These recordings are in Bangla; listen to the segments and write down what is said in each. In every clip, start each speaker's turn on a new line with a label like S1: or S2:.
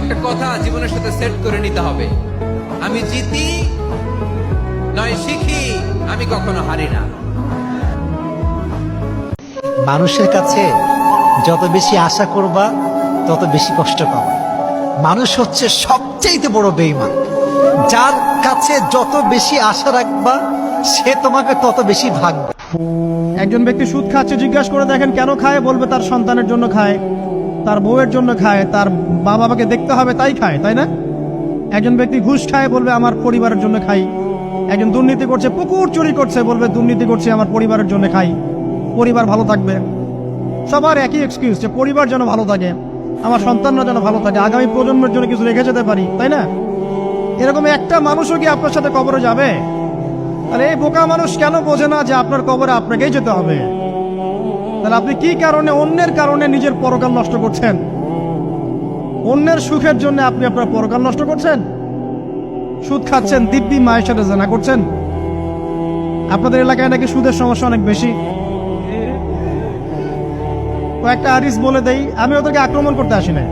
S1: একটা কথা জীবনের সাথে সেট করে নিতে হবে, আমি জিতি নয় শিখি, আমি কখনো হারি না।
S2: মানুষের কাছে যত বেশি আশা করবা তত বেশি কষ্ট পাবা। মানুষ হচ্ছে সবচেয়ে বড় বেঈমান। যার কাছে যত বেশি আশা রাখবা সে তোমাকে তত বেশি ভাগবে।
S3: একজন ব্যক্তি সুদ খাচ্ছে, জিজ্ঞাসা করে দেখেন কেন খায়, বলবে তার সন্তানের জন্য খায়, তার বউয়ের জন্য খায়, তার মা বাবাকে দেখতে হবে তাই খায়, তাই না? একজন ব্যক্তি ঘুষ খায়, বলবে আমার পরিবারের জন্য খাই। একজন দুর্নীতি করছে, পুকুর চুরি করছে, বলবে দুর্নীতি করছে আমার পরিবারের জন্য খাই, পরিবার ভালো থাকবে। সবার একই এক্সকিউজ, যে পরিবার যেন ভালো থাকে, আমার সন্তানরা যেন ভালো থাকে, আগামী প্রজন্মের জন্য কিছু রেখে যেতে পারি, তাই না? এরকম একটা মানুষও কি আপনার সাথে কবরে যাবে? তাহলে এই বোকা মানুষ কেন বোঝে না যে আপনার কবরে আপনাকেই যেতে হবে? তাহলে আপনি কি কারণে, অন্যের কারণে নিজের পরকাল নষ্ট করছেন? অন্যের সুখের জন্য আপনি আপনার পরকাল নষ্ট করছেন। সুদ খাচ্ছেন, দিব্যি মায়ের সাথে জানা করছেন। আপনাদের এলাকায় নাকি সুদের সমস্যা অনেক বেশি। কয়েকটা হাদিস বলে দেই, আমি ওদেরকে আক্রমণ করতে আসি না,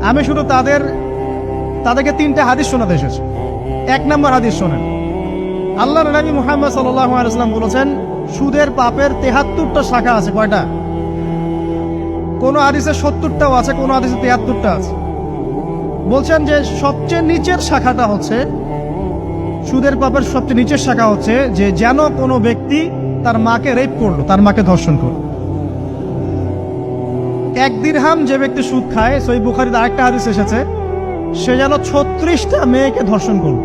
S3: আমি শুধু তাদেরকে তিনটা হাদিস শোনাতে এসেছি। এক নম্বর হাদিস শোনেন, আল্লাহর নবী মুহাম্মদ সাল্লাল্লাহু আলাইহি ওয়াসাল্লাম বলেছেন, সুদের পাপের ৭৩টা শাখা আছে। কয়টা? কোন হাদিসে ৭০টাও আছে, কোন হাদিসে ৭৩টা আছে। বলছেন যে সবচেয়ে নিচের শাখাটা হচ্ছে, সুদের পাপের সবচেয়ে নিচের শাখা হচ্ছে যে যেন কোনো ব্যক্তি তার মাকে রেপ করলো, তার মাকে ধর্ষণ করলো। ১ দিরহাম যে ব্যক্তি সুদ খায়, সহিহ বুখারীতে আরেকটা হাদিস এসেছে, সে যেন ৩৬টা মেয়েকে ধর্ষণ করলো।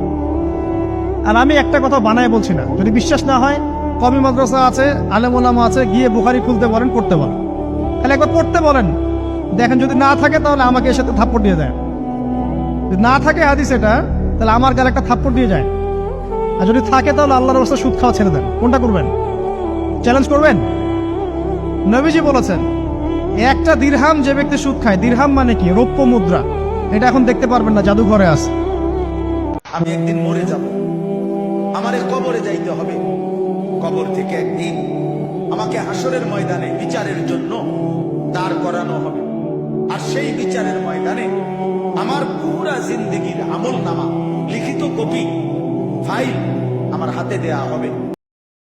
S3: আর আমি একটা কথা বানায় বলছি না, যদি বিশ্বাস না হয় কওমি মাদ্রাসা আছে, আলেম ওলামা আছে, গিয়ে বুখারী খুলতে বলেন, পড়তে বলেন, তাহলে একবার পড়তে বলেন, দেখেন যদি না থাকে তাহলে আমাকে এর সাথে থাপ্পড় দিয়ে দেয়। যদি না থাকে হাদিস এটা, তাহলে আমার গালে একটা থাপ্পড় দিয়ে যায়। আর যদি থাকে তাহলে আল্লাহর রাস্তায় সুদ খাওয়া ছেড়ে দেন। কোনটা করবেন? চ্যালেঞ্জ করবেন? নবীজি বলেছেন, একটা দিরহাম যে ব্যক্তি সুদ খায়, দিরহাম মানে কি? রৌপ্য মুদ্রা। এটা এখন দেখতে পারবেন না, জাদুঘরে আছে।
S4: আমি একদিন মরে যাব, আমারে কবরে যাইতে হবে। কবর থেকে একদিন আমাকে হাসরের ময়দানে বিচারের জন্য দাঁড় করানো হবে। আর সেই বিচারের ময়দানে আমার পুরা জিন্দেগির আমল নামা, লিখিত কপি, ফাইল আমার হাতে দেয়া হবে।